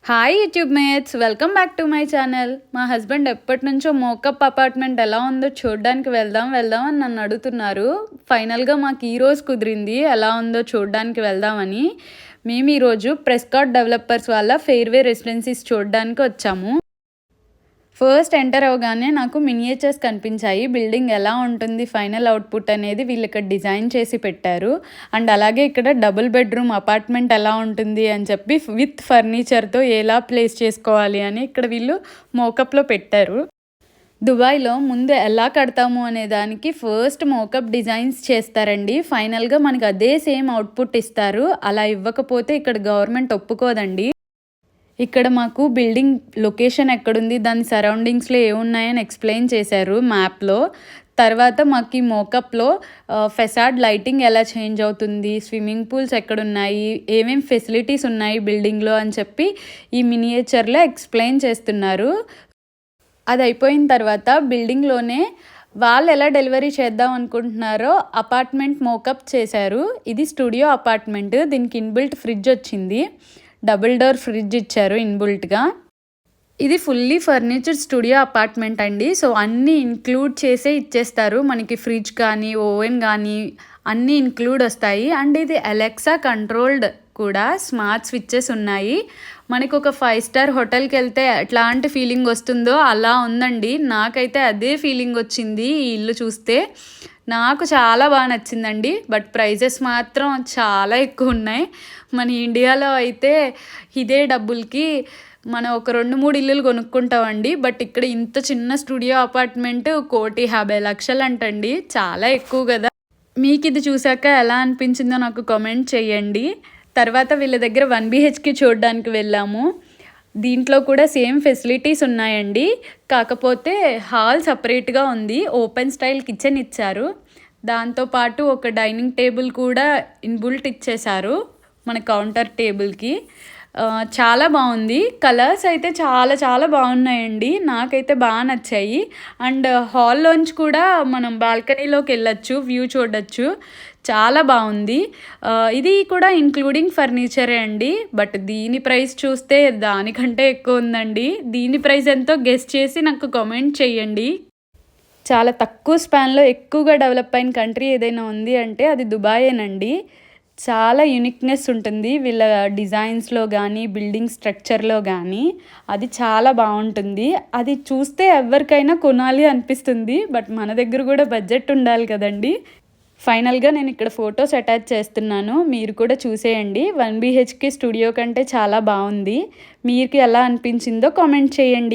Hi YouTube mates, welcome back to my channel. మా husband ఎప్పటి నుంచో మోకప్ అపార్ట్మెంట్ ఎలా ఉందో చూడడానికి వెళ్దాం అని నన్ను అడుగుతున్నారు. ఫైనల్గా మాకు ఈరోజు కుదిరింది ఎలా ఉందో చూడడానికి వెళ్దామని. మేము ఈరోజు ప్రెస్కాట్ డెవలపర్స్ వాళ్ళ ఫెయిర్వే రెసిడెన్సీస్ చూడడానికి వచ్చాము. ఫస్ట్ ఎంటర్ అవగానే నాకు మినియేచర్స్ కనిపించాయి. బిల్డింగ్ ఎలా ఉంటుంది, ఫైనల్ అవుట్పుట్ అనేది వీళ్ళు ఇక్కడ డిజైన్ చేసి పెట్టారు. అండ్ అలాగే ఇక్కడ డబుల్ బెడ్రూమ్ అపార్ట్మెంట్ ఎలా ఉంటుంది అని చెప్పి విత్ ఫర్నిచర్తో ఎలా ప్లేస్ చేసుకోవాలి అని ఇక్కడ వీళ్ళు మోకప్లో పెట్టారు. దుబాయ్లో ముందు ఎలా కడతాము అనే దానికి ఫస్ట్ మోకప్ డిజైన్స్ చేస్తారండి. ఫైనల్గా మనకి అదే సేమ్ అవుట్పుట్ ఇస్తారు. అలా ఇవ్వకపోతే ఇక్కడ గవర్నమెంట్ ఒప్పుకోదండి. ఇక్కడ మాకు బిల్డింగ్ లొకేషన్ ఎక్కడుంది, దాని సరౌండింగ్స్లో ఏమున్నాయని ఎక్స్ప్లెయిన్ చేశారు మ్యాప్లో. తర్వాత మాకు ఈ మోకప్లో ఫెసాడ్ లైటింగ్ ఎలా చేంజ్ అవుతుంది, స్విమ్మింగ్ పూల్స్ ఎక్కడున్నాయి, ఏమేం ఫెసిలిటీస్ ఉన్నాయి బిల్డింగ్లో అని చెప్పి ఈ మినియేచర్లో ఎక్స్ప్లెయిన్ చేస్తున్నారు. అది అయిపోయిన తర్వాత బిల్డింగ్లోనే వాళ్ళు ఎలా డెలివరీ చేద్దాం అనుకుంటున్నారో అపార్ట్మెంట్ మోకప్ చేశారు. ఇది స్టూడియో అపార్ట్మెంట్. దీనికి ఇన్బిల్ట్ ఫ్రిడ్జ్ వచ్చింది. డబుల్ డోర్ ఫ్రిడ్జ్ ఇచ్చారు ఇన్బుల్ట్గా. ఇది ఫుల్లీ ఫర్నిచర్ స్టూడియో అపార్ట్మెంట్ అండి. సో అన్నీ ఇంక్లూడ్ చేసే ఇచ్చేస్తారు. మనకి ఫ్రిడ్జ్ కానీ ఓవెన్ కానీ అన్నీ ఇంక్లూడ్ వస్తాయి. అండ్ ఇది అలెక్సా కంట్రోల్డ్ కూడా, స్మార్ట్ స్విచ్చెస్ ఉన్నాయి. మనకు ఒక 5 స్టార్ హోటల్కి వెళ్తే ఎట్లాంటి ఫీలింగ్ వస్తుందో అలా ఉందండి. నాకైతే అదే ఫీలింగ్ వచ్చింది ఈ ఇల్లు చూస్తే. నాకు చాలా బాగా నచ్చిందండి. బట్ ప్రైజెస్ మాత్రం చాలా ఎక్కువ ఉన్నాయి. మన ఇండియాలో అయితే ఇదే డబ్బులకి మనం ఒక 2-3 ఇల్లులు కొనుక్కుంటామండి. బట్ ఇక్కడ ఇంత చిన్న స్టూడియో అపార్ట్మెంట్ 1,50,00,000 అంటండి. చాలా ఎక్కువ కదా. మీకు ఇది చూసాక ఎలా అనిపించిందో నాకు కామెంట్ చేయండి. తర్వాత వీళ్ళ దగ్గర 1 BHK చూడడానికి వెళ్ళాము. దీంట్లో కూడా సేమ్ ఫెసిలిటీస్ ఉన్నాయండి. కాకపోతే హాల్ సపరేట్గా ఉంది. ఓపెన్ స్టైల్ కిచెన్ ఇచ్చారు. దాంతోపాటు ఒక డైనింగ్ టేబుల్ కూడా ఇన్బుల్ట్ ఇచ్చేశారు మన కౌంటర్ టేబుల్కి. చాలా బాగుంది. కలర్స్ అయితే చాలా చాలా బాగున్నాయండి. నాకైతే బాగా నచ్చాయి. అండ్ హాల్లోంచి కూడా మనం బాల్కనీలోకి వెళ్ళొచ్చు, వ్యూ చూడొచ్చు. చాలా బాగుంది. ఇది కూడా ఇంక్లూడింగ్ ఫర్నిచరే అండి. బట్ దీని ప్రైస్ చూస్తే దానికంటే ఎక్కువ ఉందండి. దీని ప్రైస్ ఎంతో గెస్ చేసి నాకు కామెంట్ చేయండి. చాలా తక్కువ స్పాన్లో ఎక్కువగా డెవలప్ అయిన కంట్రీ ఏదైనా ఉంది అంటే అది దుబాయేనండి. చాలా యూనిక్నెస్ ఉంటుంది వీళ్ళ డిజైన్స్లో కానీ, బిల్డింగ్ స్ట్రక్చర్లో కానీ. అది చాలా బాగుంటుంది. అది చూస్తే ఎవరికైనా కొనాలి అనిపిస్తుంది. బట్ మన దగ్గర కూడా బడ్జెట్ ఉండాలి కదండి. ఫైనల్గా నేను ఇక్కడ ఫొటోస్ అటాచ్ చేస్తున్నాను, మీరు కూడా చూసేయండి. 1 BHK స్టూడియో కంటే చాలా బాగుంది. మీకు ఎలా అనిపించిందో కామెంట్ చేయండి.